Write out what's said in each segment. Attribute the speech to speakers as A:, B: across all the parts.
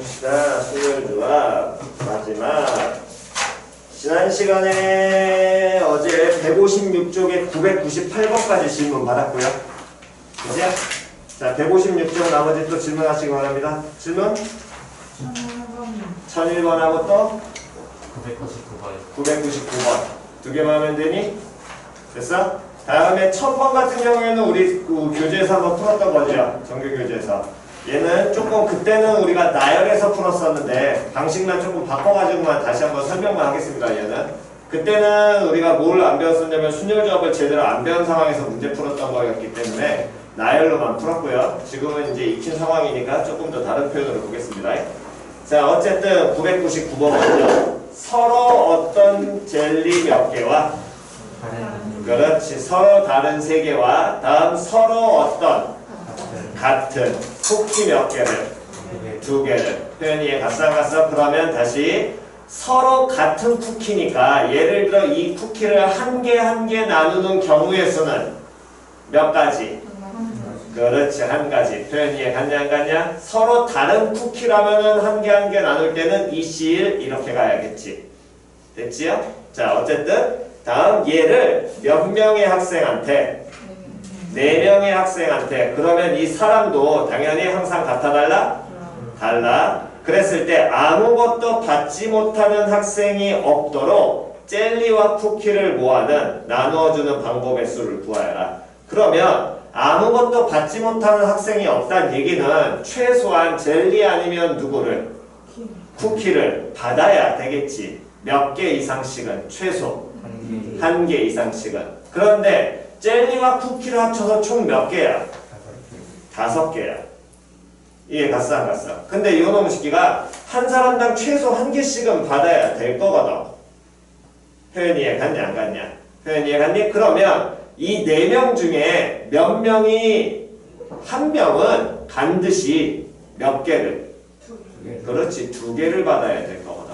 A: 봅시다. 수열 조합 마지막. 지난 시간에 어제 156쪽에 998번까지 질문 받았고요. 그죠? 자, 156쪽 나머지 또 질문하시기 바랍니다. 질문? 1001번하고 또? 999번. 두 개만 하면 되니? 됐어? 다음에 1000번 같은 경우에는 우리 그 교재에서 한번 풀었던 거죠. 정규 교재에서. 얘는 조금 그때는 우리가 나열해서 풀었었는데 방식만 조금 바꿔가지고만 다시 한번 설명만 하겠습니다. 얘는 그때는 우리가 뭘 안 배웠었냐면 순열조합을 제대로 안 배운 상황에서 문제 풀었던 거였기 때문에 나열로만 풀었고요. 지금은 이제 익힌 상황이니까 조금 더 다른 표현으로 보겠습니다. 자, 어쨌든 999번 먼저 서로 어떤 젤리 몇 개와 그렇지, 서로 다른 세 개와 다음 서로 어떤 같은 쿠키 몇 개를? 두 개를. 표현이 이해 갔어 안 갔어? 그러면 다시 서로 같은 쿠키니까 예를 들어 이 쿠키를 한 개 한 개 나누는 경우의 수는 몇 가지? 그렇지, 한 가지. 표현이 이해 갔냐 안 갔냐? 서로 다른 쿠키라면은 한 개 한 개 나눌 때는 2C1 이렇게 가야겠지. 됐지요? 자, 어쨌든 다음 얘를 몇 명의 학생한테? 4명의 학생한테. 그러면 이 사람도 당연히 항상 같아 달라? 달라. 그랬을 때 아무것도 받지 못하는 학생이 없도록 젤리와 쿠키를 모아는 나누어주는 방법의 수를 구하여라. 그러면 아무것도 받지 못하는 학생이 없다는 얘기는 최소한 젤리 아니면 누구를? 쿠키를 받아야 되겠지. 몇 개 이상씩은 최소 한 개 이상씩은. 그런데 젤리와 쿠키를 합쳐서 총 몇 개야? 5개야. 이해 갔어 안 갔어? 근데 이놈의 새끼가 한 사람당 최소 한 개씩은 받아야 될 거거든. 표현이 이해 갔냐 안 갔냐? 표현이 이해 갔니? 그러면 이 4명 중에 몇 명이 한 명은 반드시 몇 개를? 그렇지, 2개를 받아야 될 거거든.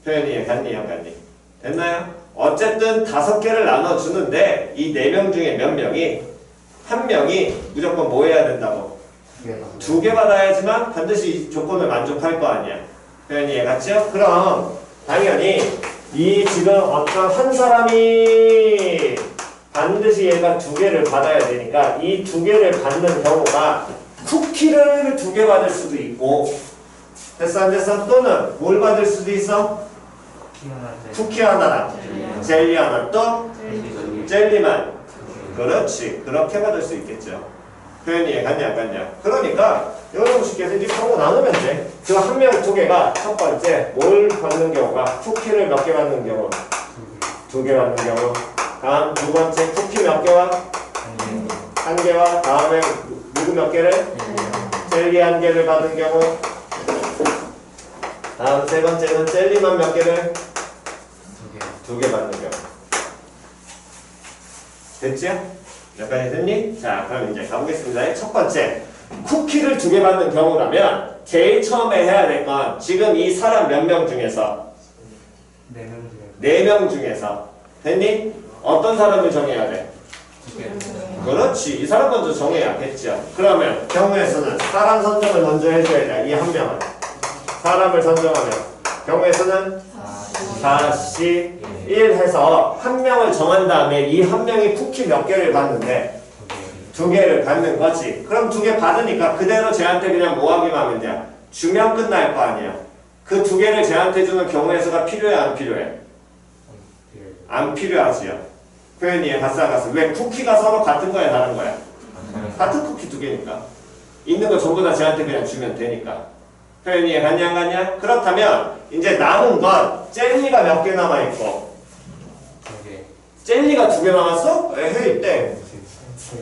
A: 표현이 이해 갔니 안 갔니? 됐나요? 어쨌든 5개를 나눠주는데 이 4명 중에 몇 명이? 한 명이 무조건 뭐 해야 된다고? 2개 받아야지만 반드시 이 조건을 만족할 거 아니야. 표현이 이해 갔죠? 그럼 당연히 이 지금 어떤 한 사람이 반드시 얘가 2개를 받아야 되니까 이 2개를 받는 경우가 쿠키를 2개 받을 수도 있고, 됐어 안 됐어? 또는 뭘 받을 수도 있어? 쿠키 하나랑 젤리 하나, 또 젤리만. 그렇지, 그렇게 받을 수 있겠죠. 표현이 이해 갔냐 안 갔냐? 그러니까 여러분 쉽게서 이제 경우 나누면 돼. 그 한 명 2개가 첫 번째 뭘 받는 경우가? 쿠키를 몇 개 받는 경우? 2개 받는 경우. 다음 두 번째 쿠키 몇 개와? 1개와 다음에 누구 몇 개를? 젤리 1개를 받은 경우. 다음 세 번째는 젤리만 몇 개를? 2개 받는 경우. 됐지요? 몇 가지 됐니? 자, 그럼 이제 가보겠습니다. 첫 번째, 쿠키를 2개 받는 경우라면 제일 처음에 해야 될 건 지금 이 사람 몇 명 중에서? 4명 중에서. 됐니? 어떤 사람을 정해야 돼? 그렇지, 이 사람 먼저 정해야겠죠. 그러면 경우에서는 사람 선정을 먼저 해줘야 돼. 이 한 명은 사람을 선정하면 경우에서는 4C 1 해서 한 명을 정한 다음에 이 한 명이 쿠키 몇 개를 받는데? 2개를 받는 거지. 그럼 2개 받으니까 그대로 쟤한테 그냥 뭐 하기만 하면 돼? 주면 끝날 거 아니야. 그 2개를 쟤한테 주는 경우의 수가 필요해 안 필요해? 안 필요하지요. 표현이 이해 갔어 안 갔어? 왜? 쿠키가 서로 같은 거야 다른 거야? 같은 쿠키 2개니까 있는 거 전부 다 쟤한테 그냥 주면 되니까. 표현이 이해 갔냐 안 갔냐? 그렇다면 이제 남은 건 젤리가 몇 개 남아있고, 젤리가 2개 남았어? 에헤이 땡.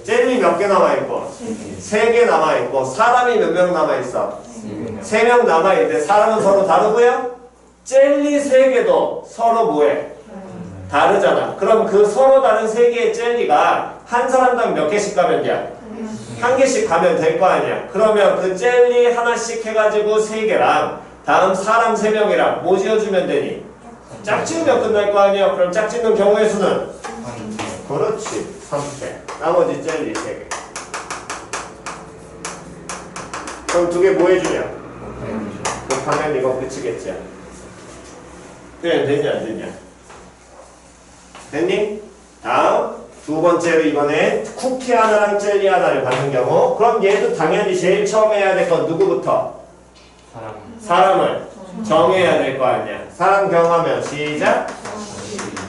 A: 젤리 몇 개 남아있고? 3개 남아있고, 사람이 몇 명 남아있어? 3명 남아있는데 사람은 서로 다르고요? 젤리 3개도 서로 뭐해? 다르잖아. 그럼 그 서로 다른 3개의 젤리가 한 사람당 몇 개씩 가면 돼? 1개씩 가면 될 거 아니야. 그러면 그 젤리 하나씩 해가지고 3개랑 다음 사람 3명이랑 뭐 지어주면 되니? 짝지으면 끝날 거 아니야. 그럼 짝짓는 경우의 수는? 그렇지, 3개. 나머지 젤리 3개. 그럼 2개 뭐 해주냐? 하면 이거 끝이겠지. 표현 되냐 안 되냐? 됐니? 다음 두 번째로 이번에 쿠키 하나랑 젤리 하나를 받는 경우 그럼 얘도 당연히 제일 처음 해야 될 건 누구부터? 사람을 정해야 될 거 아니야. 사람 경험하면 시작.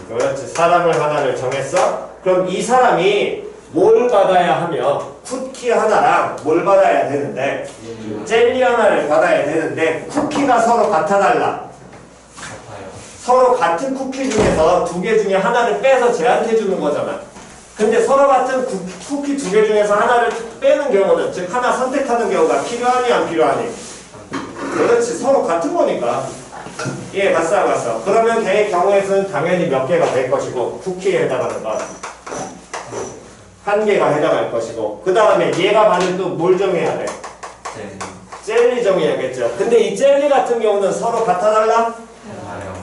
A: 그렇지. 사람을 하나를 정했어. 그럼 이 사람이 뭘 받아야 하며 쿠키 하나랑 뭘 받아야 되는데 젤리 하나를 받아야 되는데 쿠키가 서로 같아달라. 서로 같은 쿠키 중에서 두 개 중에 하나를 빼서 쟤한테 주는 거잖아. 근데 서로 같은 쿠키 두 개 중에서 하나를 빼는 경우는 즉 하나 선택하는 경우가 필요하니 안 필요하니? 그렇지. 서로 같은 거니까. 예, 봤어. 그러면 걔의 경우에서는 당연히 몇 개가 될 것이고 쿠키에 해당하는 건 한 개가 해당할 것이고 그 다음에 얘가 받을 또 뭘 정해야 돼? 젤리 정해야겠죠. 근데 이 젤리 같은 경우는 서로 같아 달라?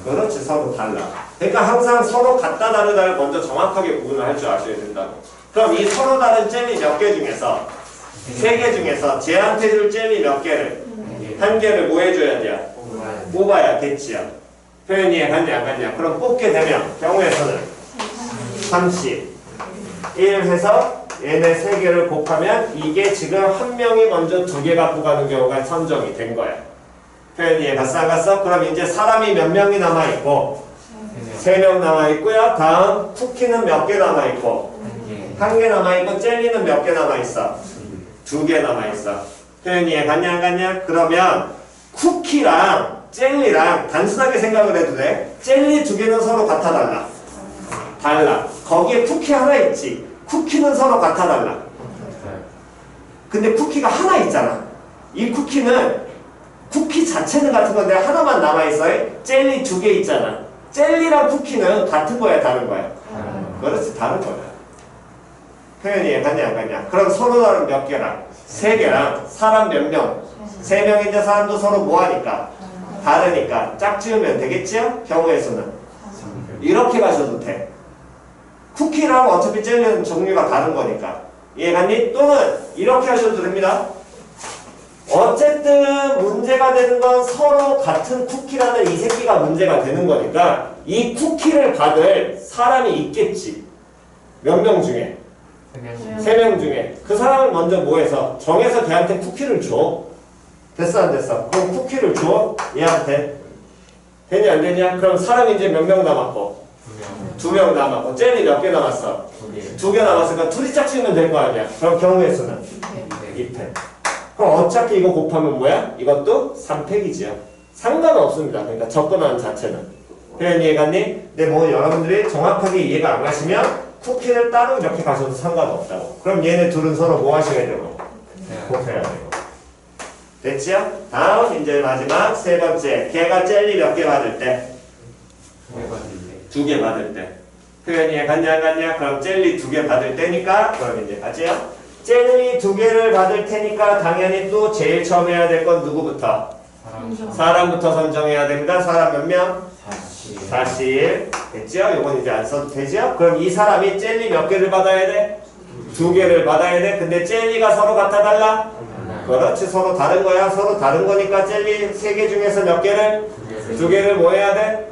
A: 그렇지. 서로 달라. 그러니까 항상 서로 같다 다르다를 먼저 정확하게 구분을 할 줄 아셔야 된다고. 그럼 이 서로 다른 젤리 몇 개 중에서 세 개 중에서 쟤한테 줄 젤리 몇 개를 한 개를 뭐 해줘야 돼요? 뽑아야겠지요. 표현이 갔냐 안 갔냐? 그럼 뽑게 되면 경우에서는 30 1 해서 얘네 세 개를 곱하면 이게 지금 한 명이 먼저 두 개 갖고 가는 경우가 선정이 된 거야. 표현이 갔어 안 갔어? 그럼 이제 사람이 몇 명이 남아있고 3명 남아있고요. 다음 쿠키는 몇 개 남아있고 1개 남아있고 젤리는 몇 개 남아있어? 2개 남아있어. 표현이 갔냐 안 갔냐? 그러면 쿠키랑 젤리랑 단순하게 생각을 해도 돼. 젤리 2개는 서로 같아 달라. 거기에 쿠키 하나 있지. 쿠키는 서로 같아 달라. 근데 쿠키가 하나 있잖아. 이 쿠키는 쿠키 자체는 같은 건데 하나만 남아있어요. 젤리 2개 있잖아. 젤리랑 쿠키는 같은 거야 다른 거야? 그렇지. 다른 거야. 표현이 갔냐 안 갔냐? 그럼 서로 다른 몇 개랑? 3개랑 사람 몇 명? 3명인데 사람도 서로 뭐하니까? 다르니까 짝지으면 되겠지요? 경우에서는 이렇게 가셔도 돼. 쿠키랑 어차피 젤리는 종류가 다른 거니까. 이해갔니? 또는 이렇게 하셔도 됩니다. 어쨌든 문제가 되는 건 서로 같은 쿠키라는 이 새끼가 문제가 되는 거니까 이 쿠키를 받을 사람이 있겠지. 몇 명 중에? 3명 중에. 그 사람을 먼저 뭐 해서 정해서 걔한테 쿠키를 줘. 됐어 안 됐어? 그럼 쿠키를 줘 얘한테. 되냐 안 되냐? 그럼 사람이 이제 몇 명 남았고? 2명 남았고 젤리 몇 개 남았어? 2개 남았으니까 둘이 짝지으면 될 거 아니야. 그럼 경우에서는 2팩. 그럼 어차피 이거 곱하면 뭐야? 이것도 3팩이지요. 상관없습니다. 그러니까 접근하는 자체는. 표현 이해갔니? 근데 뭐 여러분들이 정확하게 이해가 안 가시면 쿠키를 따로 이렇게 가셔도 상관없다고. 그럼 얘네 둘은 서로 뭐 하셔야 되고? 곱해야 되고. 됐지요? 다음 이제 마지막 세 번째. 걔가 젤리 몇 개 받을 때? 2개 받을 때. 표현이 갔냐 안 갔냐? 그럼 젤리 2개 받을 때니까 그럼 이제 가지요? 젤리 2개를 받을 테니까 당연히 또 제일 처음 해야 될 건 누구부터? 사람부터 선정해야 됩니다. 사람 몇 명? 40. 됐죠? 이건 이제 안 써도 되죠? 그럼 이 사람이 젤리 몇 개를 받아야 돼? 2개를 받아야 돼. 근데 젤리가 서로 같아 달라? 그렇지. 서로 다른 거야. 서로 다른 거니까 젤리 3개 중에서 몇 개를? 2개를 뭐 해야 돼?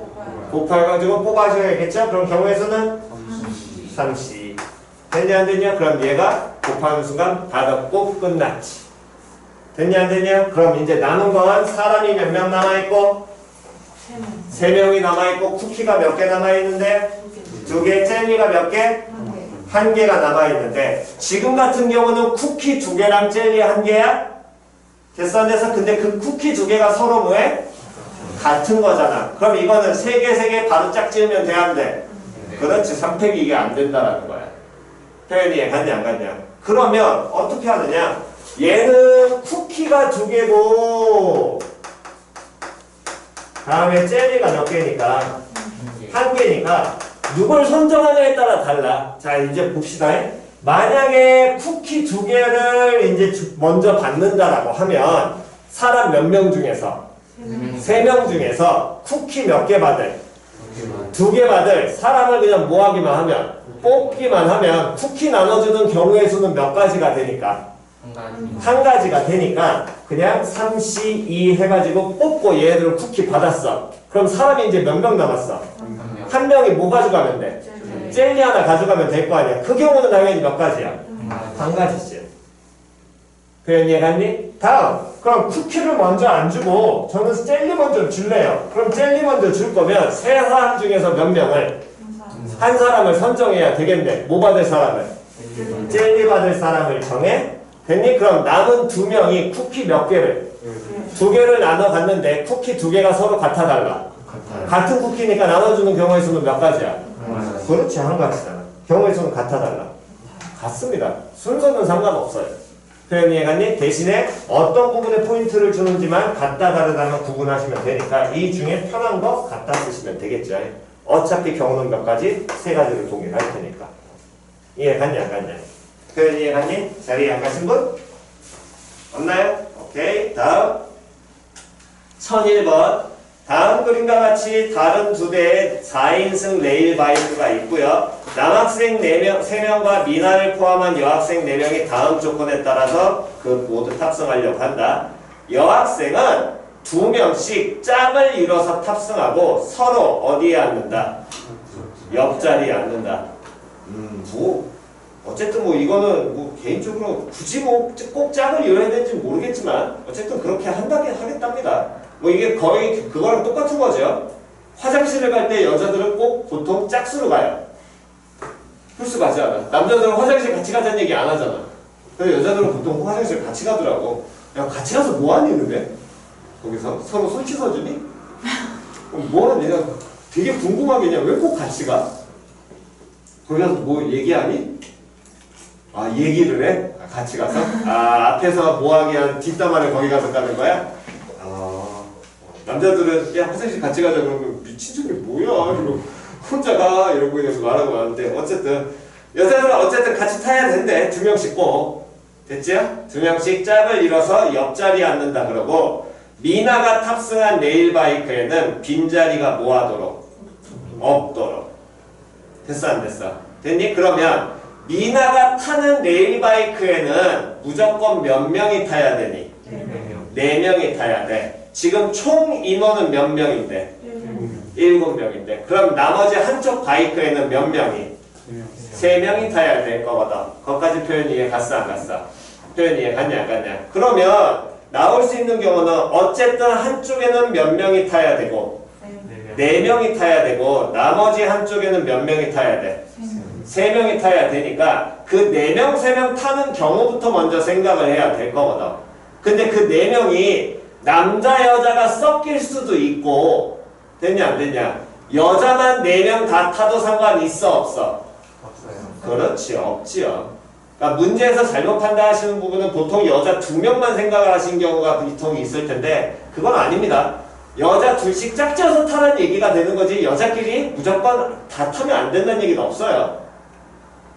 A: 곱해가지고 뽑아줘야겠죠? 그럼 경우에서는 30. 됐냐 안 됐냐? 그럼 얘가 곱하는 순간 받았고 끝났지. 됐냐 안 됐냐? 그럼 이제 남은 건 사람이 몇 명 남아있고 3명이 남아있고 쿠키가 몇 개 남아있는데 2개, 젤리가 몇 개? 1개가 남아있는데 지금 같은 경우는 쿠키 2개랑 젤리 1개야? 됐어 안 됐어? 근데 그 쿠키 2개가 서로 뭐해? 같은 거잖아. 그럼 이거는 3개 바로 짝지으면 돼 안 돼? 그렇지. 3팩이 이게 안 된다라는 거야. 표현이 갔냐 안 갔냐? 그러면 어떻게 하느냐? 얘는 쿠키가 2개고 다음에 젤리가 몇 개니까 1개니까 누굴 선정하냐에 따라 달라. 자 이제 봅시다. 만약에 쿠키 2개를 이제 먼저 받는다라고 하면 사람 몇 명 중에서 3명 중에서 쿠키 몇 개 받을? 2개 받을 사람을 그냥 뭐하기만 하면 뽑기만 하면 쿠키 나눠주는 경우의 수는 몇 가지가 되니까 한 가지가 되니까 그냥 3C2 해가지고 뽑고 얘들 쿠키 받았어. 그럼 사람이 이제 몇 명 남았어? 한 명이 뭐 가져가면 돼? 젤리 하나 가져가면 될 거 아니야. 그 경우는 당연히 몇 가지야? 한 가지씩. 표현 이해갔니? 다음. 그럼 쿠키를 먼저 안 주고 저는 젤리 먼저 줄래요. 그럼 젤리 먼저 줄 거면 세 사람 중에서 몇 명을? 한 사람을 선정해야 되겠네. 뭐 받을 사람을? 젤리 받을 사람을 정해? 됐니? 그럼 남은 두 명이 쿠키 몇 개를? 두 개를 나눠 갔는데 쿠키 두 개가 서로 같아 달라. 같은 쿠키니까 나눠주는 경우의 수는 몇 가지야? 그렇지, 한 가지잖아. 경우의 수는 같아 달라. 같습니다. 순서는 상관없어요. 표현 이해갔니? 대신에 어떤 부분에 포인트를 주는지만 같다 다르다면 구분하시면 되니까 이 중에 편한 거 갖다 쓰시면 되겠죠. 어차피 경우는 몇 가지? 세 가지를 동일할 테니까. 이해갔니? 안 갔냐? 표현 이해갔니? 자리에 안 가신 분? 없나요? 오케이. 다음 1001번. 다음 그림과 같이 다른 두 대의 4인승 레일 바이크가 있고요. 남학생 3명과 미나를 포함한 여학생 4명이 다음 조건에 따라서 그 모두 탑승하려고 한다. 여학생은 2명씩 짝을 이뤄서 tab승하고 서로 어디에 앉는다? 옆자리에 앉는다. 뭐 어쨌든 뭐 이거는 뭐 개인적으로 굳이 뭐 꼭 짝을 이뤄야 되는지 모르겠지만 어쨌든 그렇게 하겠답니다. 뭐 이게 거의 그거랑 똑같은 거죠. 화장실을 갈 때 여자들은 꼭 보통 짝수로 가요. 홀수 가지 않아. 남자들은 화장실 같이 가자는 얘기 안 하잖아. 근데 여자들은 보통 화장실 같이 가더라고. 야, 같이 가서 뭐 하니 근데? 거기서 서로 손 씻어주니? 뭐 하는 얘가 되게 궁금하겠냐. 왜 꼭 같이 가? 거기 가서 뭐 얘기하니? 아, 얘기를 해? 아, 같이 가서? 아, 앞에서 뭐하기 한 뒷담화를 거기 가서 까는 거야? 남자들은 야 화장실 같이 가자 그러면 미친 척이 뭐야 이러고 혼자 가 이러고 그냥 말하고 하는데 어쨌든 여자들은 어쨌든 같이 타야 된대. 2명씩 꼭. 됐지요? 2명씩 짝을 이뤄서 옆자리에 앉는다 그러고 미나가 탑승한 레일바이크에는 빈자리가 뭐하도록? 없도록. 됐어 안 됐어? 됐니? 그러면 미나가 타는 레일바이크에는 무조건 몇 명이 타야 되니? 4명이 타야 돼. 지금 총 인원은 몇 명인데? 7명인데. 그럼 나머지 한쪽 바이크에는 몇 명이? 3명이 타야 될 거거든. 거기까지 표현 이해 갔어 안 갔어? 표현 이해 갔냐 안 갔냐? 그러면 나올 수 있는 경우는 어쨌든 한쪽에는 몇 명이 타야 되고 4명이 타야 되고 나머지 한쪽에는 몇 명이 타야 돼? 3명이 타야 되니까 그 4명, 3명 타는 경우부터 먼저 생각을 해야 될 거거든. 근데 그 4명이 남자, 여자가 섞일 수도 있고 됐냐 안 됐냐? 여자만 4명 다 타도 상관이 있어 없어? 없어요. 그렇지 없지요. 그러니까 문제에서 잘못 판단하시는 부분은 보통 여자 2명만 생각을 하신 경우가 보통 있을 텐데 그건 아닙니다. 여자 둘씩 짝지어서 타라는 얘기가 되는 거지 여자끼리 무조건 다 타면 안 된다는 얘기는 없어요.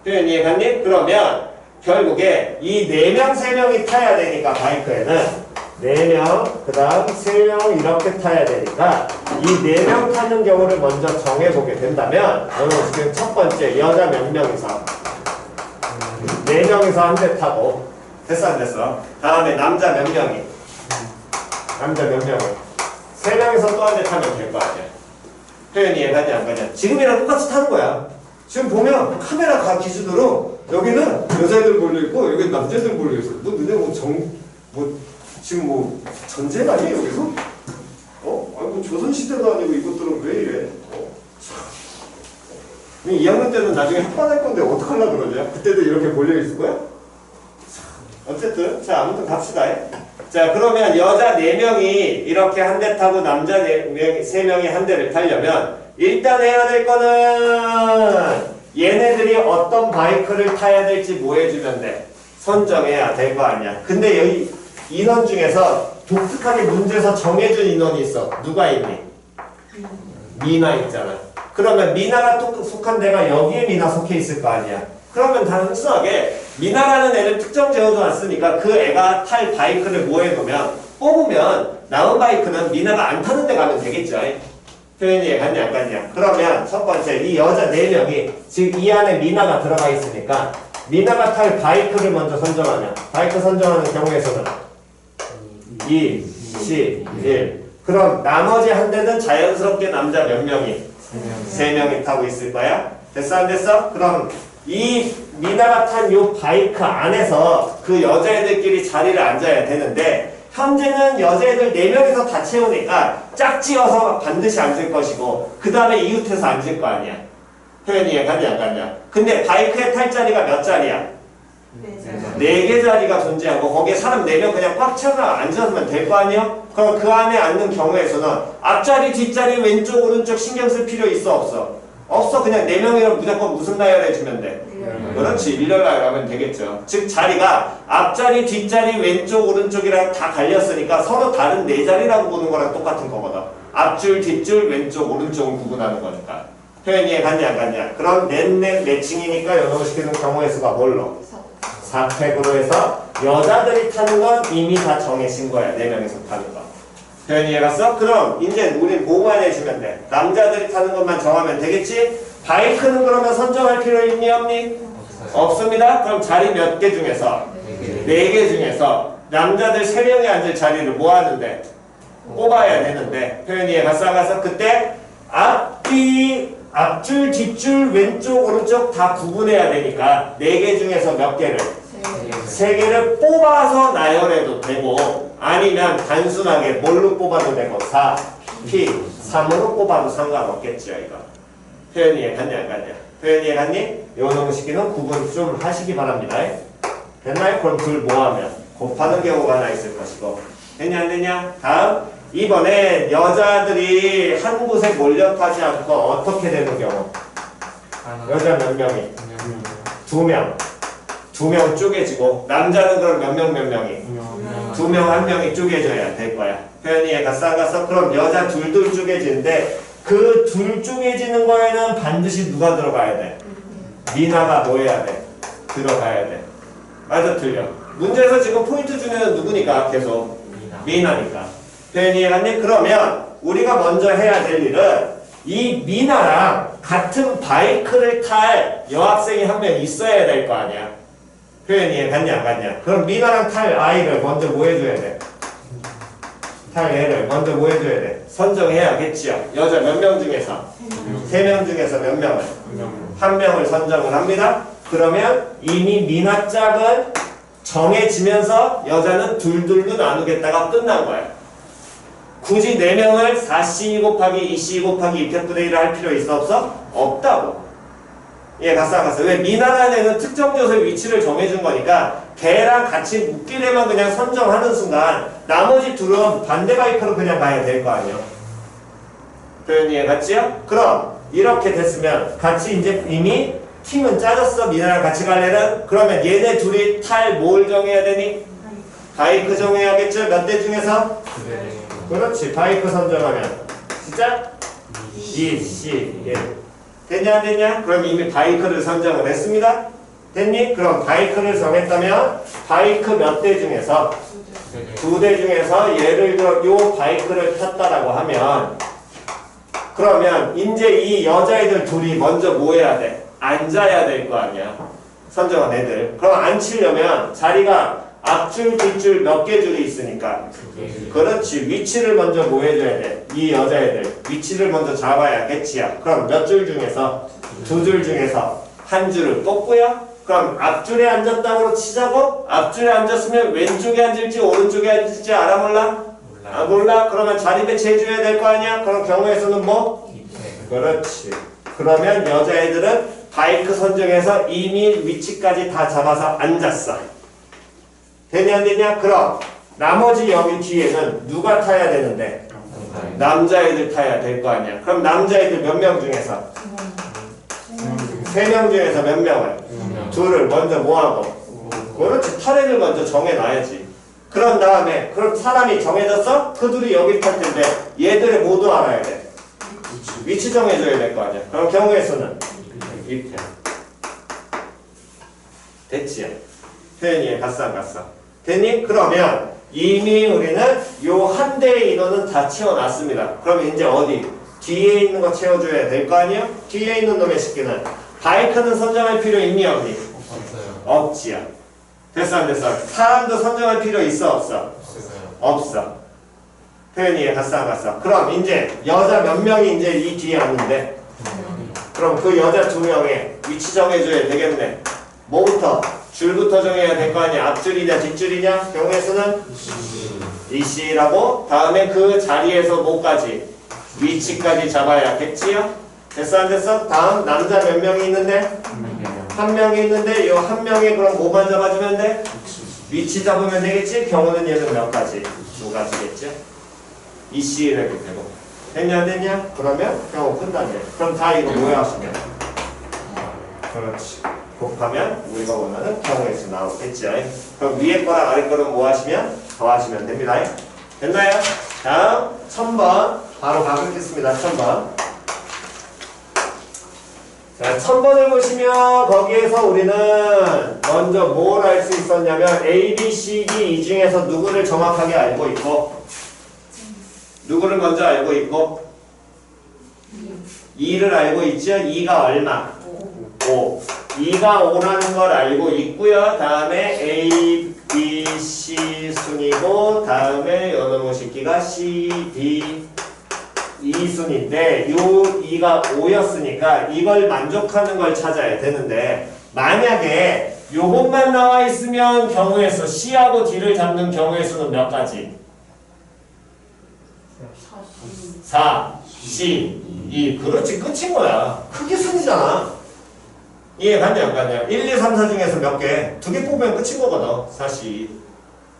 A: 표현 이해갔니? 그러면 결국에 이 4명, 3명이 타야 되니까 바이크에는 4명, 그 다음 3명 이렇게 타야 되니까 이 4명 타는 경우를 먼저 정해보게 된다면 너는 지금 첫 번째 여자 몇 명이서 4명이서 한 대 타고 됐어 안 됐어? 다음에 남자 몇 명이? 남자 몇 명을? 3명이서 또 한 대 타면 될 거 아니야. 표현 이해가냐 안 가냐? 지금이랑 똑같이 타는 거야. 지금 보면 카메라 기준으로 여기는 여자애들 몰려있고 여기 남자애들 몰려있어. 너 너네 지금 뭐 전쟁 아니에요 여기서? 아이고 조선시대도 아니고 이것들은 왜 이래? 2학년 때는 나중에 합반할 건데 어떡하려고 그러냐? 그때도 이렇게 몰려있을 거야? 어쨌든 자 아무튼 갑시다. 자 그러면 여자 4명이 이렇게 한 대 타고 남자 3명이 한 대를 타려면 일단 해야 될 거는 얘네들이 어떤 바이크를 타야 될지 뭐 해주면 돼? 선정해야 될 거 아니야. 근데 여기 인원 중에서 독특하게 문제에서 정해준 인원이 있어. 누가 있니? 미나 있잖아. 그러면 미나가 속한 데가 여기에 미나 속해 있을 거 아니야. 그러면 단순하게 미나라는 애를 특정 지어도 않으니까 그 애가 탈 바이크를 뭐 해놓으면 뽑으면 남은 바이크는 미나가 안 타는 데 가면 되겠죠. 표현이 갔냐 안 갔냐. 그러면 첫 번째 이 여자 4명이 지금 이 안에 미나가 들어가 있으니까 미나가 탈 바이크를 먼저 선정하면 바이크 선정하는 경우에서는 2, 1. 그럼 나머지 한 대는 자연스럽게 남자 몇 명이? 3명이 타고 있을 거야. 됐어 안 됐어? 그럼 이 미나가 탄 요 바이크 안에서 그 여자애들끼리 자리를 앉아야 되는데 현재는 여자애들 4명이서 다 채우니까 짝지어서 반드시 앉을 것이고 그 다음에 이웃해서 앉을 거 아니야. 표현이 이해가냐 안 가냐. 근데 바이크에 탈 자리가 몇 자리야? 4개 자리가 존재하고 거기에 사람 4명 그냥 꽉 채워서 앉으면 될 거 아니야? 그럼 그 안에 앉는 경우에서는 앞자리 뒷자리 왼쪽 오른쪽 신경 쓸 필요 있어 없어? 없어. 그냥 4명이면 무조건 무슨 나열해주면 돼? 그렇지. 일렬 나열하면 되겠죠. 즉 자리가 앞자리 뒷자리 왼쪽 오른쪽이랑 다 갈렸으니까 서로 다른 4자리라고 보는 거랑 똑같은 거거든. 앞줄 뒷줄 왼쪽 오른쪽을 구분하는 거니까. 표현이 이해갔냐 안 갔냐. 그럼 넷 매칭이니까 연호시키는 경우의 수가 뭘로? 4팩으로 해서 여자들이 타는 건 이미 다 정해진 거야. 4명이서 타는 거. 표현이 이해갔어? 그럼 이제 우린 뭐만 해주면 돼? 남자들이 타는 것만 정하면 되겠지? 바이크는 그러면 선정할 필요 있니 없니? 없습니다. 그럼 자리 몇 개 중에서? 4개 중에서 남자들 3명이 앉을 자리를 뭐 하는데? 뽑아야 되는데 표현이 이해갔어? 가서 그때 앞줄 뒷줄 왼쪽 오른쪽 다 구분해야 되니까 4개 중에서 몇 개를? 3개를 뽑아서 나열해도 되고 아니면 단순하게 뭘로 뽑아도 되고 4, P, 3으로 뽑아도 상관없겠죠 이거. 표현이 이해갔냐 안 갔냐. 표현이 이해갔니? 요 놈시키는 구분 좀 하시기 바랍니다. 됐나요? 그럼 둘 뭐하면 곱하는 경우가 하나 있을 것이고. 되냐 안 되냐? 다음 이번에 여자들이 한 곳에 몰려 타지 않고 어떻게 되는 경우? 여자 몇 명이? 2명. 2명 쪼개지고 남자는 그럼 몇 명이? 2명 1명이 쪼개져야 될 거야. 표현이 이해갔어 안 갔어? 그럼 여자 둘 쪼개지는데 그 둘 쪼개지는 거에는 반드시 누가 들어가야 돼? 미나가 뭐 해야 돼? 들어가야 돼. 맞아 틀려? 문제에서 지금 포인트 중에는 누구니까? 계속 미나니까. 표현이 이해갔니? 그러면 우리가 먼저 해야 될 일은 이 미나랑 같은 바이크를 탈 여학생이 한 명 있어야 될 거 아니야. 표현이 이해갔냐 안 갔냐. 그럼 미나랑 탈 아이를 먼저 뭐 해줘야 돼? 탈 애를 먼저 뭐 해줘야 돼? 선정해야겠지요. 여자 몇 명 중에서? 3명 중에서 몇 명을? 1명을 선정을 합니다. 그러면 이미 미나 짝은 정해지면서 여자는 둘둘로 나누겠다가 끝난 거야. 굳이 4명을 4C 곱하기 2C 곱하기 2편분의 1을 할 필요 있어 없어? 없다고. 예, 갔어. 왜? 미나라는 애는 특정 조소의 위치를 정해준 거니까 걔랑 같이 묶기래만 그냥 선정하는 순간 나머지 둘은 반대 바이크로 그냥 가야 될 거 아니야. 표현이 이해갔지요? 그럼 이렇게 됐으면 같이 이제 이미 팀은 짜졌어. 미나랑 같이 갈래는? 그러면 얘네 둘이 탈 뭘 정해야 되니? 바이크 정해야겠죠? 몇 대 중에서? 그렇지. 바이크 선정하면 진짜? 2, C, 1 됐냐 안 됐냐? 그럼 이미 바이크를 선정을 했습니다. 됐니? 그럼 바이크를 정했다면 바이크 몇 대 중에서? 2대 중에서 예를 들어 요 바이크를 탔다라고 하면 그러면 이제 이 여자애들 둘이 먼저 뭐 해야 돼? 앉아야 될 거 아니야. 선정한 애들. 그럼 앉히려면 자리가 앞줄 뒷줄 몇 개 줄이 있으니까 그렇지. 위치를 먼저 뭐 해줘야 돼? 이 여자애들 위치를 먼저 잡아야겠지야. 그럼 몇 줄 중에서? 2줄 중에서 한 줄을 뽑고요. 그럼 앞줄에 앉았다고 치자고? 앞줄에 앉았으면 왼쪽에 앉을지 오른쪽에 앉을지 알아 몰라? 아 몰라? 그러면 자리 배치해줘야 될 거 아니야? 그런 경우에서는 뭐? 그렇지. 그러면 여자애들은 바이크 선정해서 이미 위치까지 다 잡아서 앉았어. 되냐 안 되냐? 그럼 나머지 여기 뒤에는 누가 타야 되는데? 남자애들 타야 될 거 아니야. 그럼 남자애들 몇 명 중에서? 3명 중에서 몇 명을? 2를 먼저 뭐하고? 그렇지. 탈 애들 먼저 정해놔야지. 그런 다음에 그럼 사람이 정해졌어? 그 둘이 여기 탈 텐데 얘들의 모두 알아야 돼. 위치 정해줘야 될 거 아니야. 그럼 경우의 수는? 2편. 됐지? 표현이 갔어 안 갔어? 됐니? 그러면 이미 우리는 요 한 대의 인원은 다 채워놨습니다. 그럼 이제 어디? 뒤에 있는 거 채워줘야 될 거 아니에요? 뒤에 있는 놈의 식기는 바이크는 선정할 필요 있니 없니? 없지요. 됐어 안 됐어? 사람도 선정할 필요 있어 없어? 없어. 표현이 이해 갔어 안 갔어? 그럼 이제 여자 몇 명이 이제 이 뒤에 왔는데 그럼 그 여자 2명의 위치 정해줘야 되겠네. 뭐부터? 줄부터 정해야 될 거 아니야. 앞줄이냐 뒷줄이냐? 경우의 수는 이씨라고 다음에 그 자리에서 뭐까지? 위치까지 잡아야겠지요? 됐어 안 됐어? 다음 남자 몇 명이 있는데? 한 명이 있는데 이 한 명이 그럼 뭐만 잡아주면 돼? 위치 잡으면 되겠지? 경우는 얘는 몇 가지? 2가지겠죠? 이씨 이렇게 되고 됐냐 안 됐냐? 그러면 경우 끝나네. 그럼 다 이거 뭐야 하시면 그렇지. 곱하면 우리가 원하는 경우의 수 나오겠죠. 그럼 위에 거랑 아래 거는 뭐 하시면 더하시면 됩니다. 됐나요? 다음 1000번 바로 가보겠습니다. 1000번. 자, 1000번을 보시면 거기에서 우리는 먼저 뭘 알 수 있었냐면 A, B, C, D 이 중에서 누구를 정확하게 알고 있고 누구를 먼저 알고 있고 2를 알고 있죠? 2가 얼마? 5. 2가 5라는 걸 알고 있고요. 다음에 A, B, C 순이고 다음에 요놈의 새끼가 C, D 2순인데 요 2가 5였으니까 이걸 만족하는 걸 찾아야 되는데 만약에 요것만 나와 있으면 경우의 수 C하고 D를 잡는 경우의 수는 몇 가지? 4, C, 2 그렇지 끝인 거야. 크게 순이잖아. 이해 갔냐 안 갔냐? 1, 2, 3, 4 중에서 몇 개? 2개 뽑으면 끝인 거거든. 4, C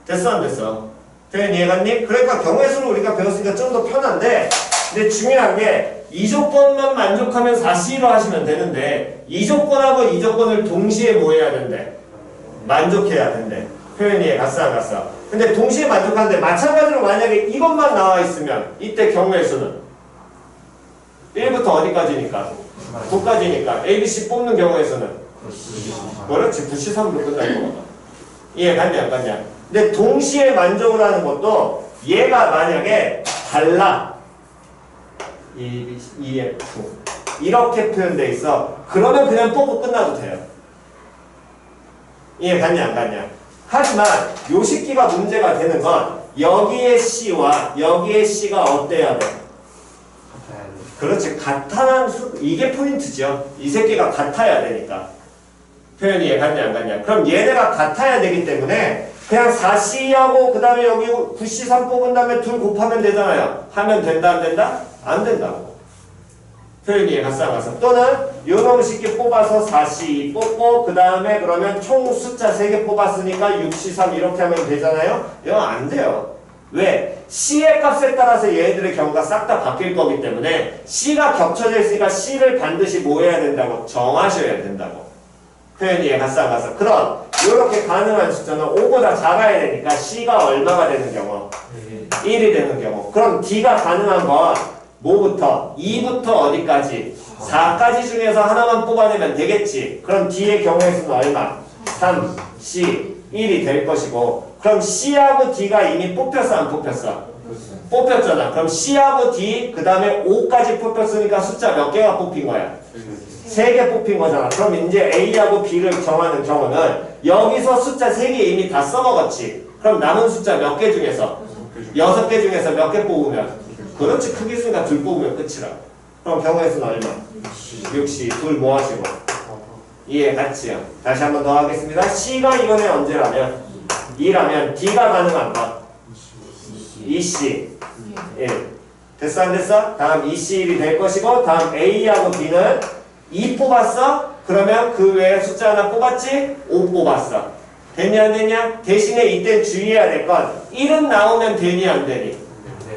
A: 됐어 안 됐어? 표현 이해 갔니? 그러니까 경우의 수를 우리가 배웠으니까 좀 더 편한데 근데 중요한 게 이 조건만 만족하면 4C로 하시면 되는데 이 조건하고 이 조건을 동시에 뭐 해야 된대? 만족해야 된대. 표현 이해 갔어 안 갔어? 근데 동시에 만족하는데 마찬가지로 만약에 이것만 나와 있으면 이때 경우의 수는 1부터 어디까지니까? 9까지니까 A, B, C 뽑는 경우의 수는 그렇지 9C3으로 끝날 거거든. 이해 갔냐 안 갔냐? 근데 동시에 만족을 하는 것도 얘가 만약에 달라 E, B, C, E, F 이렇게 표현돼 있어. 그러면 그냥 뽑고 끝나도 돼요. 이해 갔냐 안 갔냐? 하지만 요 식기가 문제가 되는 건 여기에 C와 여기에 C가 어때야 돼? 그렇지 같아는 이게 포인트죠. 이 새끼가 같아야 되니까. 표현이 이해 갔냐 안 갔냐? 그럼 얘네가 같아야 되기 때문에 그냥 4C하고 그 다음에 여기 9C3 뽑은 다음에 둘 곱하면 되잖아요. 하면 된다 안 된다? 안 된다고. 표현이 이해 갔어 안 갔어? 또는 요놈 식기 뽑아서 4C 뽑고 그 다음에 그러면 총 숫자 3개 뽑았으니까 6C3 이렇게 하면 되잖아요. 이거 안 돼요. 왜? C의 값에 따라서 얘네들의 경우가 싹 다 바뀔 거기 때문에 C가 겹쳐져 있으니까 C를 반드시 뭐 해야 된다고? 정하셔야 된다고. 표현이 이해 갔어 안 갔어? 그럼 이렇게 가능한 숫자는 5보다 작아야 되니까 C가 얼마가 되는 경우? 1이 되는 경우. 그럼 D가 가능한 건 뭐부터? 2부터 어디까지? 4까지 중에서 하나만 뽑아내면 되겠지. 그럼 D의 경우의 수는 얼마? 3, C, 1이 될 것이고 그럼 C하고 D가 이미 뽑혔어 안 뽑혔어? 뽑혔잖아. 그럼 C하고 D 그 다음에 5까지 뽑혔으니까 숫자 몇 개가 뽑힌 거야? 3개 뽑힌 거잖아. 그럼 이제 A하고 B를 정하는 경우는 여기서 숫자 3개 이미 다 써먹었지. 그럼 남은 숫자 몇 개 중에서? 6개 중에서 몇 개 뽑으면? 그렇지. 크기 수니까 둘 뽑으면 끝이라. 그럼 경우의 수는 얼마? 6C. 둘 뭐 하시고? 이해 갔지요? 다시 한 번 더 하겠습니다. C가 이번에 언제라면? 2라면 D가 가능한 것? 2C. 1. 됐어 안 됐어? 다음 2C1이 될 것이고 다음 A하고 B는 2 뽑았어? 그러면 그 외에 숫자 하나 뽑았지? 5 뽑았어. 됐냐 안 됐냐? 대신에 이때 주의해야 될 건 1은 나오면 되니 안 되니?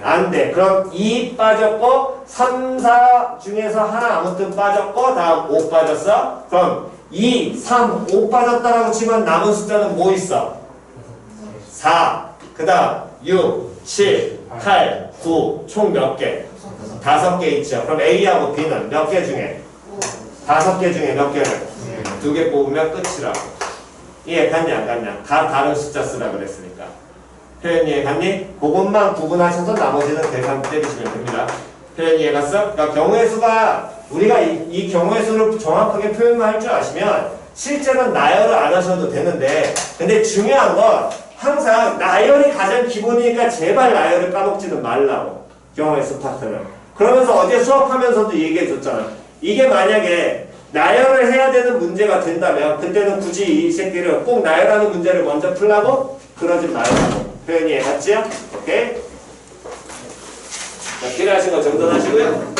A: 안 돼. 그럼 2 빠졌고 3, 4 중에서 하나 아무튼 빠졌고 다음 5 빠졌어? 그럼 2, 3, 5 빠졌다라고 치면 남은 숫자는 뭐 있어? 4, 그 다음 6, 7, 8, 9 총 몇 개? 5개 있죠. 그럼 A하고 B는 몇 개 중에? 5개 중에 몇 개를? 2개 뽑으면 끝이라고. 이해 갔냐 안 갔냐? 다 다른 숫자 쓰라 그랬으니까. 표현 이해 갔니? 그것만 구분하셔서 나머지는 계산 때리시면 됩니다. 표현 이해 갔어? 그러니까 경우의 수가 우리가 이 경우의 수를 정확하게 표현만 할 줄 아시면 실제로는 나열을 안 하셔도 되는데 근데 중요한 건 항상 나열이 가장 기본이니까 제발 나열을 까먹지는 말라고. 영어의 수 파트는. 그러면서 어제 수업하면서도 얘기해 줬잖아. 이게 만약에 나열을 해야 되는 문제가 된다면 그때는 굳이 이 새끼를 꼭 나열하는 문제를 먼저 풀라고? 그러지 말라고. 표현이 맞지? 오케이? 자, 필요하신 거 정돈하시고요.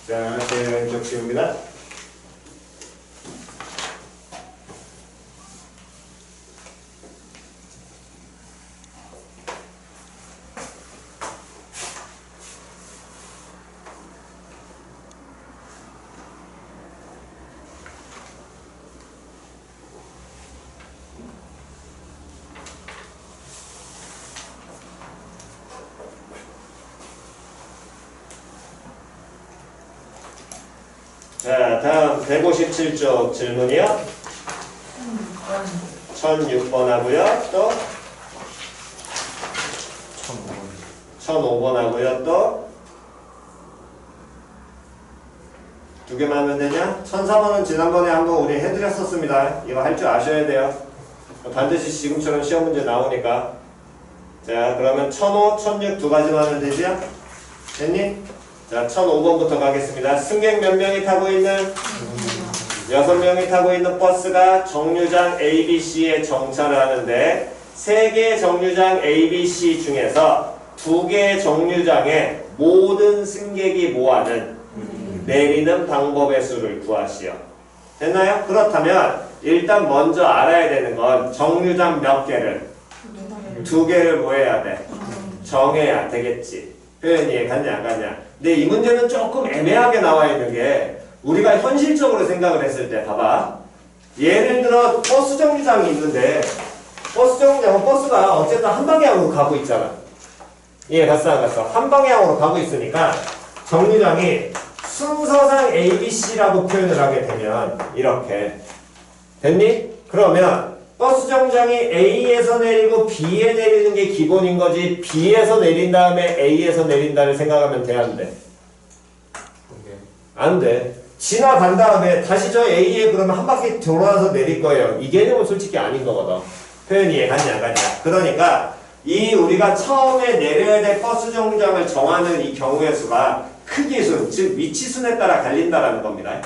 A: 자, 제 왼쪽 지웁니다. 자, 다음 157쪽 질문이요. 1006번 하고요. 또 1005번 하고요. 또 두 개만 하면 되냐? 1004번은 지난번에 한번 우리 해드렸었습니다. 이거 할 줄 아셔야 돼요. 반드시 지금처럼 시험 문제 나오니까. 자, 그러면 1005, 1006 두 가지만 하면 되지요? 됐니? 자, 1005번부터 가겠습니다. 승객 몇 명이 타고 있는? 6명이 타고 있는 버스가 정류장 ABC에 정차를 하는데 3개의 정류장 ABC 중에서 2개의 정류장에 모든 승객이 모아는 내리는 방법의 수를 구하시오. 됐나요? 그렇다면 일단 먼저 알아야 되는 건 정류장 몇 개를? 2개를 뭐 해야 돼? 정해야 되겠지. 표현이 이해갔냐 안 갔냐? 근데 이 문제는 조금 애매하게 나와 있는 게 우리가 현실적으로 생각을 했을 때 봐봐. 예를 들어 버스 정류장이 있는데 버스 정류장은 버스가 어쨌든 한 방향으로 가고 있잖아. 이해 갔어 안 갔어? 한 방향으로 가고 있으니까 정류장이 순서상 ABC라고 표현을 하게 되면 이렇게 됐니? 그러면 버스 정류장이 A에서 내리고 B에 내리는 게 기본인 거지 B에서 내린 다음에 A에서 내린다를 생각하면 돼 안 돼? 안 돼. 지나간 다음에 다시 저 A에 그러면 한 바퀴 돌아와서 내릴 거예요. 이 개념은 솔직히 아닌 거거든. 표현이 이해갔냐 안 갔냐? 그러니까 이 우리가 처음에 내려야 될 버스 정류장을 정하는 이 경우의 수가 크기순, 즉 위치순에 따라 갈린다라는 겁니다.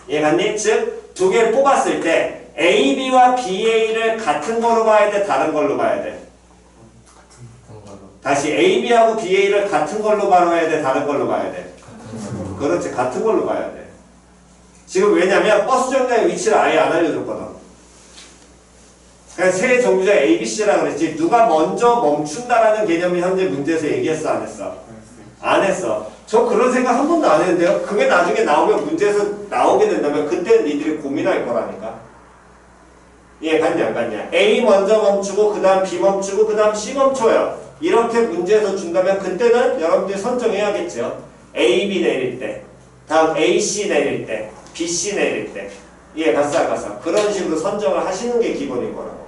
A: 이해갔니? 즉 두 개를 뽑았을 때 AB와 BA를 같은 거로 봐야 돼? 다른 걸로 봐야 돼? 다시 AB하고 BA를 같은 걸로 봐야 돼? 다른 걸로 봐야 돼? 그렇지. 같은 걸로 봐야 돼. 지금 왜냐면 버스 정류장의 위치를 아예 안 알려줬거든. 그냥 세 정류장 ABC라고 그랬지 누가 먼저 멈춘다라는 개념이 현재 문제에서 얘기했어 안 했어? 안 했어. 저 그런 생각 한 번도 안 했는데요. 그게 나중에 나오면 문제에서 나오게 된다면 그때는 니들이 고민할 거라니까. 예, 갔냐 안 갔냐? A 먼저 멈추고 그 다음 B 멈추고 그 다음 C 멈춰요. 이렇게 문제에서 준다면 그때는 여러분들이 선정해야겠죠. A, B 내릴 때 다음 A, C 내릴 때 B, C 내릴 때 예, 갔어 안 갔어? 그런 식으로 선정을 하시는 게 기본인 거라고.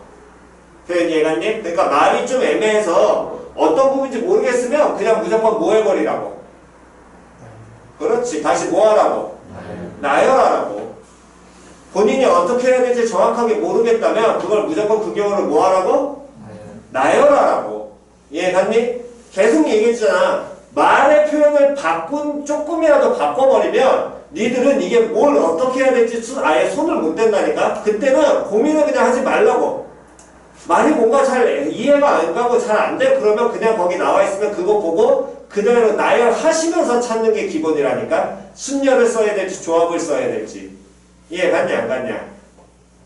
A: 표현 이해갔니? 그러니까 말이 좀 애매해서 어떤 부분인지 모르겠으면 그냥 무조건 뭐 해버리라고. 그렇지. 다시 뭐 하라고? 나열하라고. 본인이 어떻게 해야 될지 정확하게 모르겠다면 그걸 무조건 그 경우를 뭐 하라고? 나열하라고. 이해갔니? 계속 얘기했잖아. 말의 표현을 조금이라도 바꿔버리면 니들은 이게 뭘 어떻게 해야 될지 아예 손을 못 댄다니까? 그때는 고민을 그냥 하지 말라고. 말이 뭔가 잘 이해가 안 가고 잘 안 돼? 그러면 그냥 거기 나와 있으면 그거 보고 그대로 나열하시면서 찾는 게 기본이라니까? 순열을 써야 될지 조합을 써야 될지. 이해 갔냐 안 갔냐?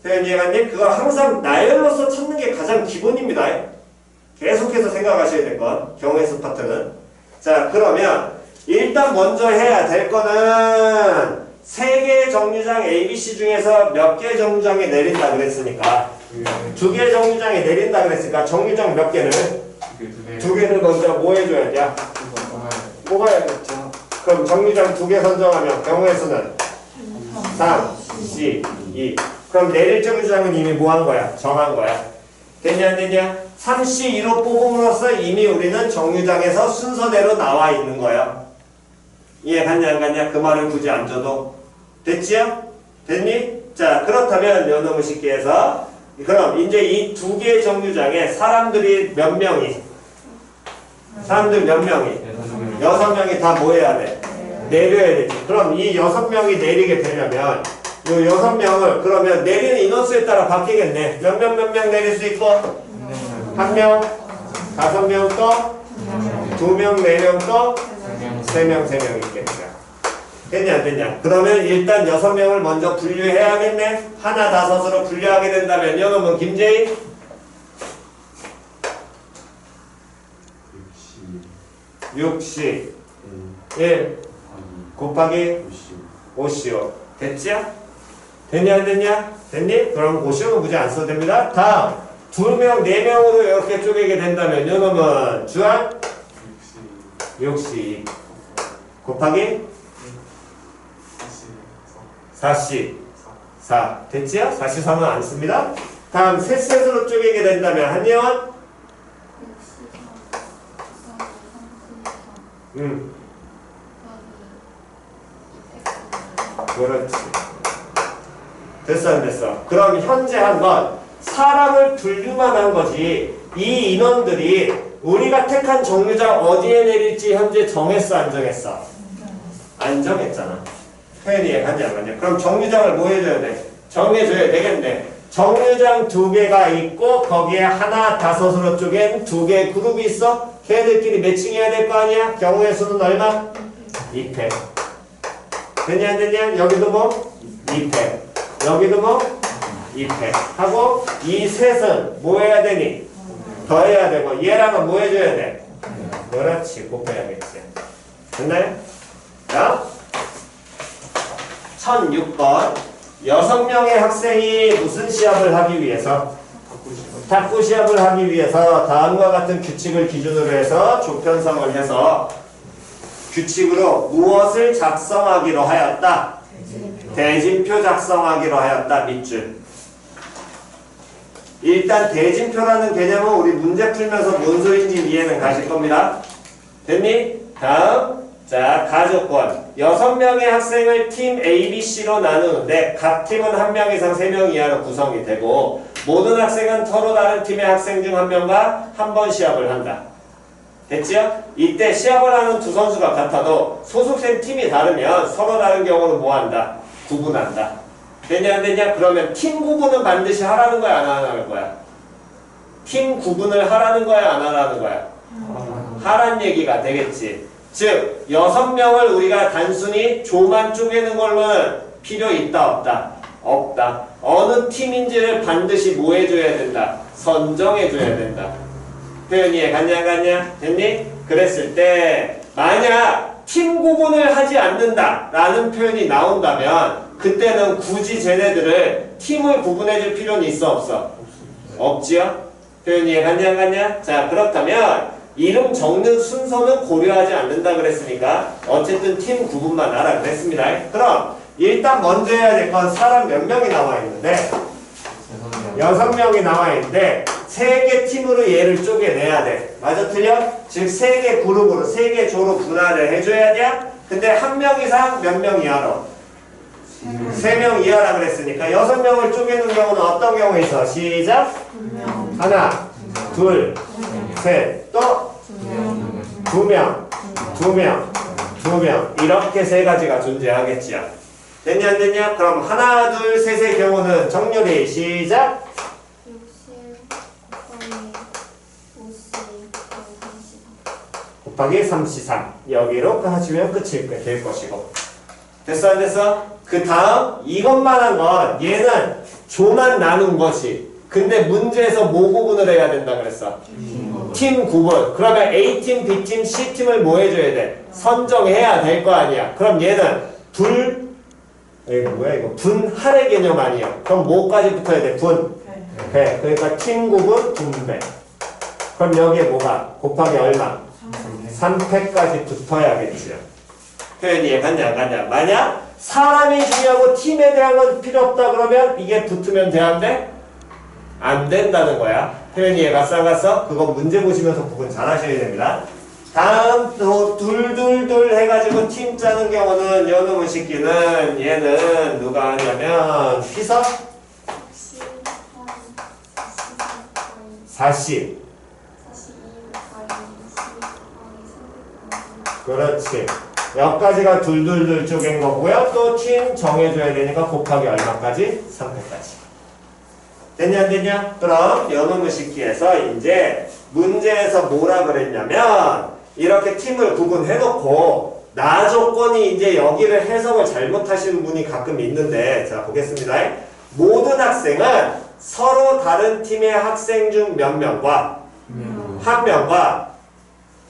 A: 표현 이해 갔니? 그거 항상 나열로서 찾는 게 가장 기본입니다. 계속해서 생각하셔야 될 것. 경우의 수 파트는. 자, 그러면 일단 먼저 해야 될 거는 3개의 정류장 ABC 중에서 몇 개의 정류장에 내린다 그랬으니까 2개의 정류장에 내린다 그랬으니까 정류장 몇 개를? 2개를 먼저 뭐 해줘야 돼? 뽑아야겠죠. 그럼 정류장 2개 선정하면 경우의 수는 3, C, 2. 그럼 내릴 정류장은 이미 뭐 한 거야? 정한 거야. 됐냐 안 됐냐? 3C2로 뽑음으로써 이미 우리는 정류장에서 순서대로 나와 있는 거야. 이해 갔냐 안 갔냐? 그 말을 굳이 안 줘도 됐지요? 됐니? 자, 그렇다면 요놈을 쉽게 해서 그럼 이제 이 2개의 정류장에 사람들이 몇 명이? 사람들 몇 명이? 6명이 다 뭐 해야 돼? 내려야 되지. 그럼 이 6명이 내리게 되려면 요 6명을 그러면 내리는 인원수에 따라 바뀌겠네. 몇 명 내릴 수 있고 1명, 5명 또 2명, 4명 또 3명 있겠죠. 됐냐 안 됐냐? 그러면 일단 6명을 먼저 분류해야겠네. 하나 다섯으로 분류하게 된다면 이놈은 김재희 60 1 곱하기 55 됐지요? 됐냐 안 됐냐? 됐니? 그럼 55는 굳이 안 써도 됩니다. 다음 2명, 4명으로 이렇게 쪼개게 된다면 이놈은 주한 60 곱하기 44 됐지요? 43은 안 씁니다. 다음 셋으로 쪼개게 된다면 한예원 그렇지. 됐어 안 됐어? 그럼 현재 한 건 사람을 분류만 한 거지 이 인원들이 우리가 택한 정류장 어디에 내릴지 현재 정했어 안 정했어? 안 정했잖아. 표현이 이해가냐 안 가냐? 그럼 정류장을 뭐 해줘야 돼? 정해줘야 되겠네. 정류장 2개가 있고 거기에 하나 다섯으로 쪼갠 2개의 그룹이 있어. 걔들끼리 매칭해야 될 거 아니야? 경우의 수는 얼마? 2패. 됐냐 안 됐냐? 여기도 뭐? 2패. 여기도 뭐? 2패. 하고 이 셋은 뭐 해야 되니? 더해야 되고 얘랑은 뭐 해줘야 돼? 그렇지. 곱해야겠지. 됐나요? 자 1006번 6명의 학생이 무슨 시합을 하기 위해서? 탁구 시합을 하기 위해서 다음과 같은 규칙을 기준으로 해서 조편성을 해서 규칙으로 무엇을 작성하기로 하였다? 대진표 작성하기로 하였다. 밑줄. 일단 대진표라는 개념은 우리 문제 풀면서 뭔 소리인지 이해는 가실 겁니다. 됐니? 다음 자 가조건 6명의 학생을 팀 A, B, C로 나누는데 각 팀은 1명 이상 3명 이하로 구성이 되고 모든 학생은 서로 다른 팀의 학생 중 1명과 한 번 시합을 한다. 됐지요? 이때 시합을 하는 두 선수가 같아도 소속된 팀이 다르면 서로 다른 경우는 뭐한다? 구분한다. 되냐 안 되냐? 그러면 팀 구분은 반드시 하라는 거야 안 하라는 거야? 팀 구분을 하라는 거야 안 하라는 거야? 하란 얘기가 되겠지. 즉 6명을 우리가 단순히 조만 쪼개는 걸로는 필요 있다 없다? 없다. 어느 팀인지를 반드시 뭐 해줘야 된다? 선정해줘야 된다. 표현이 이해갔냐 안 갔냐? 됐니? 그랬을 때 만약 팀 구분을 하지 않는다 라는 표현이 나온다면 그때는 굳이 쟤네들을 팀을 구분해줄 필요는 있어 없어? 없지요? 표현이 이해갔냐 안 갔냐? 자 그렇다면 이름 적는 순서는 고려하지 않는다 그랬으니까 어쨌든 팀 구분만 하라 그랬습니다. 그럼 일단 먼저 해야 될 건 사람 몇 명이 나와 있는데 6명이 나와 있는데 3개 팀으로 얘를 쪼개내야 돼. 맞아 틀려? 즉 3개 그룹으로 3개 조로 분할을 해줘야 돼. 근데 1명 이상 몇 명 이하로? 3명 이하라 그랬으니까 6명을 쪼개는 경우는 어떤 경우에 있어? 시작! 하나, 둘, 셋, 또 2명, 2명, 2명 이렇게 3가지가 존재하겠지요. 됐냐 안 됐냐? 그럼 하나, 둘, 셋의 경우는 정렬이 시작! 60 곱하기 33 여기로 하시면 끝이 될 것이고 됐어 안 됐어? 그 다음 이것만 한 건 얘는 조만 나눈 것이 근데 문제에서 뭐 구분을 해야 된다 그랬어? 팀 구분. 그러면 A팀, B팀, C팀을 뭐 해줘야 돼? 선정해야 될 거 아니야. 그럼 얘는 이거 뭐야 이거? 분할의 개념 아니야. 그럼 뭐까지 붙어야 돼? 배. 그러니까 팀 구분, 분배. 그럼 여기에 뭐가? 곱하기 얼마? 3패까지 붙어야겠지요. 표현이 이해갔냐 안 갔냐? 만약 사람이 중요하고 팀에 대한 건 필요 없다 그러면 이게 붙으면 돼 안 돼? 안 된다는 거야. 표현이 이해갔어 안 갔어? 그거 문제 보시면서 구분 잘 하셔야 됩니다. 다음 또 둘둘둘 해가지고 팀 짜는 경우는 요놈의 식기는 얘는 누가 하냐면 피서 40 그렇지. 여기까지가 둘둘둘 쪼갠 거고요. 또 팀 정해줘야 되니까 곱하기 얼마까지? 3패까지. 됐냐 안 됐냐? 그럼 요놈의 식기에서 이제 문제에서 뭐라 그랬냐면 이렇게 팀을 구분해놓고 나 조건이 이제 여기를 해석을 잘못하시는 분이 가끔 있는데, 자 보겠습니다. 모든 학생은 서로 다른 팀의 학생 중 몇 명과 한 명과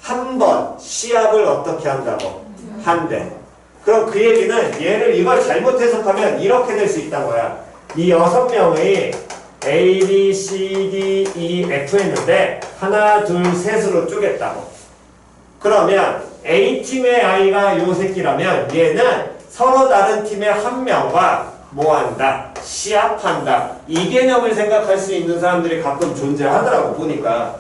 A: 한 번 시합을 어떻게 한다고? 한대. 그럼 그 얘기는 얘를 이걸 잘못 해석하면 이렇게 될 수 있다는 거야. 이 6명의 A, B, C, D, E, F 했는데 하나, 둘, 셋으로 쪼갰다고. 그러면 A팀의 아이가 요 새끼라면 얘는 서로 다른 팀의 한 명과 뭐 한다? 시합한다. 이 개념을 생각할 수 있는 사람들이 가끔 존재하더라고 보니까.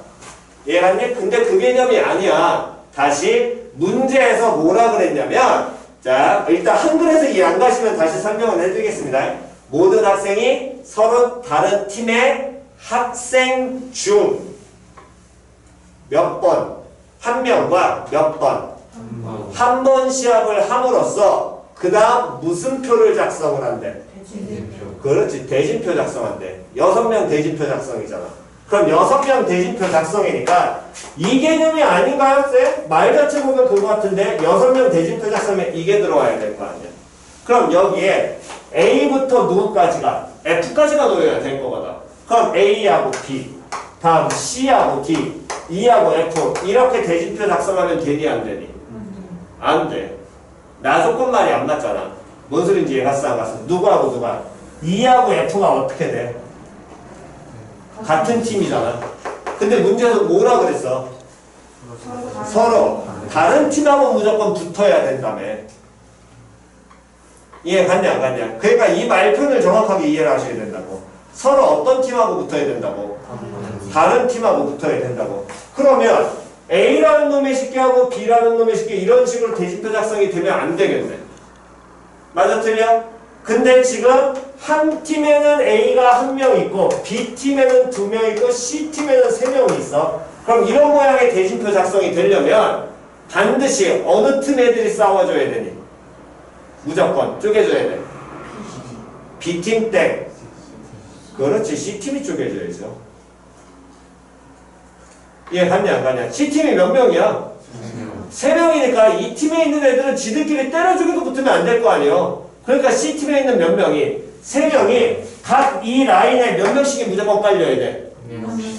A: 얘가니 근데 그 개념이 아니야. 다시 문제에서 뭐라 그랬냐면, 자 일단 한글에서 이해 안 가시면 다시 설명을 해드리겠습니다. 모든 학생이 서로 다른 팀의 학생 중 몇 번, 한 명과 몇 번, 한 번 시합을 함으로써 그 다음 무슨 표를 작성을 한대?
B: 대진표.
A: 그렇지, 대진표 작성한대. 6명 대진표 작성이잖아. 그럼 6명 대진표 작성이니까 이 개념이 아닌가요, 쌤? 말 자체 보면 그거 같은데 6명 대진표 작성에 이게 들어와야 될 거 아니야. 그럼 여기에 A부터 누구까지가? F까지가 놓여야 될 거거든. 그럼 A하고 B, 다음 C하고 D, E하고 F 이렇게 대진표 작성하면 되니 안 되니? 안 돼. 나 조건 말이 안 맞잖아. 뭔 소린지 이해갔어 안 갔어? 누구하고 누가? E하고 F가 어떻게 돼? 같은 팀이잖아. 근데 문제에서 뭐라 그랬어? 서로 다른 팀하고 무조건 붙어야 된다며. 이해 갔냐 안 갔냐? 그러니까 이 말표를 정확하게 이해를 하셔야 된다고. 서로 어떤 팀하고 붙어야 된다고? 다른 팀하고 붙어야 된다고. 그러면 A라는 놈의 식기하고 B라는 놈의 식기 이런 식으로 대진표 작성이 되면 안 되겠네. 맞아 틀려? 근데 지금 한 팀에는 A가 한 명 있고 B팀에는 2명 있고 C팀에는 3명이 있어. 그럼 이런 모양의 대진표 작성이 되려면 반드시 어느 팀 애들이 싸워줘야 되니? 무조건 쪼개줘야 돼. B팀 땡. 그렇지, C팀이 쪼개줘야죠. 이해 갔냐 안 갔냐? C팀이 몇 명이야? 3명이니까 이 팀에 있는 애들은 지들끼리 때려주기도 붙으면 안 될 거 아니에요. 그러니까 C팀에 있는 몇 명이 3명이 각 이 라인에 몇 명씩이 무조건 깔려야 돼.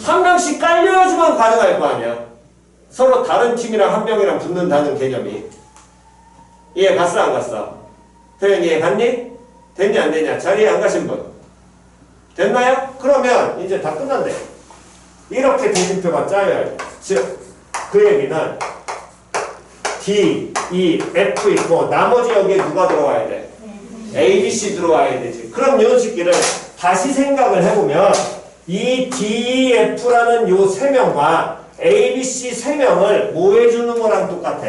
A: 한 명씩 깔려야지만 가능할 거 아니야. 서로 다른 팀이랑 한 명이랑 붙는다는 개념이. 이해 갔어 안 갔어? 표현 이해 갔니? 됐냐 안 됐냐? 자리에 안 가신 분? 됐나요? 그러면 이제 다 끝난대. 이렇게 대진표가 짜여야 돼. 즉, 그 얘기는 D, E, F 있고 나머지 여기에 누가 들어와야 돼? A, B, C 들어와야 되지. 그럼 요 식기를 다시 생각을 해보면 이 D, E, F라는 요 3명과 A, B, C 3명을 뭐 해주는 거랑 똑같아?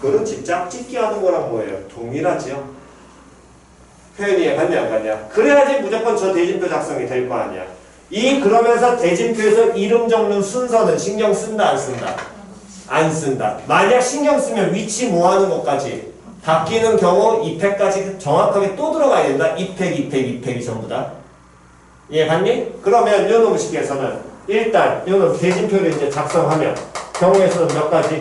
A: 그렇지. 짝짓기 하는 거랑 뭐예요? 동일하지요. 표현이 갔냐 안 갔냐? 그래야지 무조건 저 대진표 작성이 될 거 아니야. 그러면서 대진표에서 이름 적는 순서는 신경 쓴다 안 쓴다? 안 쓴다. 만약 신경 쓰면 위치 뭐 하는 것까지 바뀌는 경우 2팩까지 정확하게 또 들어가야 된다. 2팩, 2팩, 2팩이 전부 다. 이해 갔니? 그러면 요 놈 식에서는 일단 요 놈 대진표를 이제 작성하면 경우의 수는 몇 가지?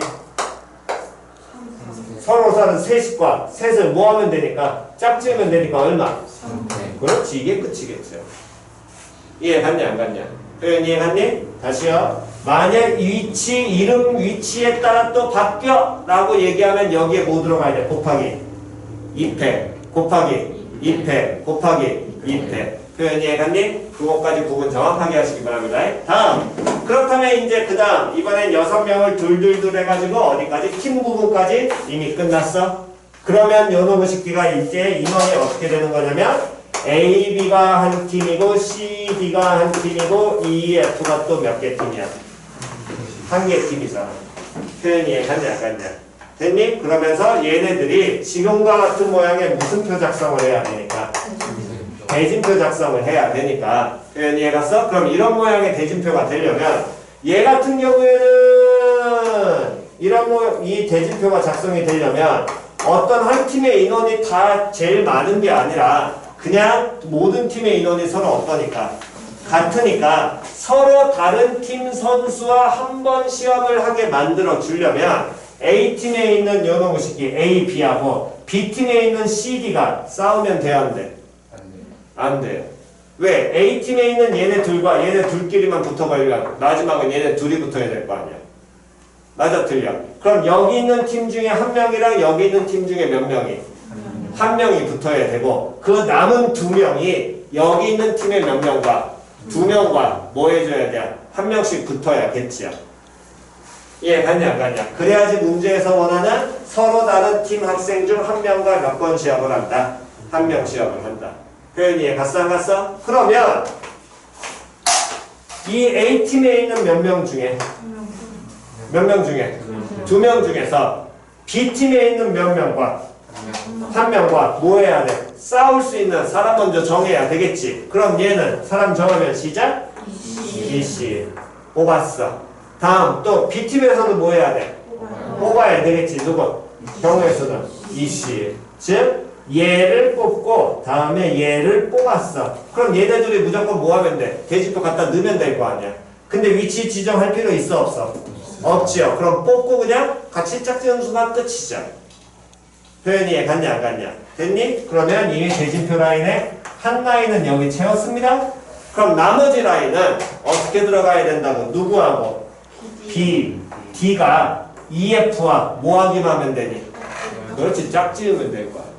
A: 서로 사는 셋과 셋을 뭐 하면 되니까 짝지으면 되니까 얼마? 그렇지. 이게 끝이겠죠. 이해 갔냐 안 갔냐? 표현 이해 갔니? 다시요. 만약 위치, 이름 위치에 따라 또 바뀌어 라고 얘기하면 여기에 뭐 들어가야 돼? 곱하기 2패 곱하기 2패 곱하기 2패. 표현 이해 갔니? 그것까지 구분 정확하게 하시기 바랍니다. 다음. 그렇다면 이제 그 다음 이번엔 6명을 둘둘둘 해가지고 어디까지? 팀 구분까지 이미 끝났어. 그러면 요 놈의 식기가 이제 인원이 어떻게 되는 거냐면 A, B가 한 팀이고 C, D가 한 팀이고 E, F가 또 몇 개 팀이야? 한 개 팀이잖아. 표현이 이해 갔냐 안 갔냐? 됐니? 그러면서 얘네들이 지금과 같은 모양의 무슨 표 작성을 해야 되니까? 대진표 작성을 해야 되니까. 표현이 이해 갔어? 그럼 이런 모양의 대진표가 되려면 얘 같은 경우에는 이런 모양, 이 대진표가 작성이 되려면 어떤 한 팀의 인원이 다 제일 많은 게 아니라 그냥 모든 팀의 인원이 서로 어떠니까? 같으니까 서로 다른 팀 선수와 한 번 시합을 하게 만들어 주려면 A팀에 있는 요놈의 새끼 A, B하고 B팀에 있는 C, D가 싸우면 돼야 안 돼? 안 돼요. 왜? A팀에 있는 얘네 둘과 얘네 둘끼리만 붙어버리면 마지막은 얘네 둘이 붙어야 될 거 아니야. 맞아 틀려? 그럼 여기 있는 팀 중에 한 명이랑 여기 있는 팀 중에 몇 명이? 한 명이 붙어야 되고 그 남은 두 명이 여기 있는 팀의 몇 명과 두 명과 뭐 해줘야 돼? 한 명씩 붙어야겠지요. 예, 갔냐 안 갔냐? 그래야지 문제에서 원하는 서로 다른 팀 학생 중 한 명과 몇 번 시합을 한다. 한 명 시합을 한다. 표현이 이해 갔어 안 갔어? 그러면 이 A팀에 있는 몇 명 중에 몇 명 중에 두 명 중에서 B팀에 있는 몇 명과 한 명과 뭐 해야 돼? 싸울 수 있는 사람 먼저 정해야 되겠지. 그럼 얘는 사람 정하면 시작? B씨 뽑았어. 다음 또 B팀에서도 뭐 해야 돼? 뽑아야 되겠지. 누구? 경우에서는 E씨. 즉 얘를 뽑고 다음에 얘를 뽑았어. 그럼 얘네들이 무조건 뭐 하면 돼? 대집도 갖다 넣으면 될 거 아니야. 근데 위치 지정할 필요 있어 없어? 없지요. 그럼 뽑고 그냥 같이 짝지은 수가 끝이죠. 표현이 이해 갔냐 안 갔냐? 됐니? 그러면 이미 대진표 라인에 한 라인은 여기 채웠습니다. 그럼 나머지 라인은 어떻게 들어가야 된다고? 누구하고? B, D가 EF와 뭐 하기만 하면 되니? 그렇지, 짝지으면 될 거 아니야.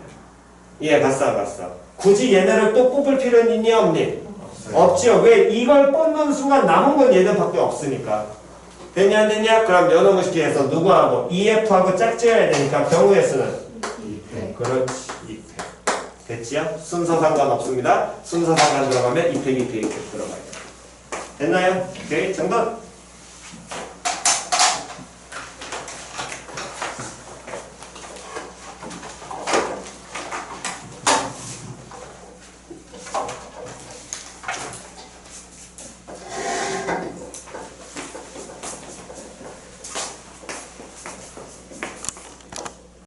A: 이해 갔어 안 갔어? 굳이 얘네를 또 뽑을 필요는 있니 없니? 없지요. 왜? 이걸 뽑는 순간 남은 건 얘네밖에 없으니까. 됐냐 안 됐냐? 그럼 연어무 시기에서 누구하고? EF하고 짝지어야 되니까 경우의 수는? 그렇지, 2팩. 됐지요? 순서 상관없습니다. 순서 상관 들어가면 2팩, 2팩, 2팩 들어가요. 됐나요? 오케이, 정답.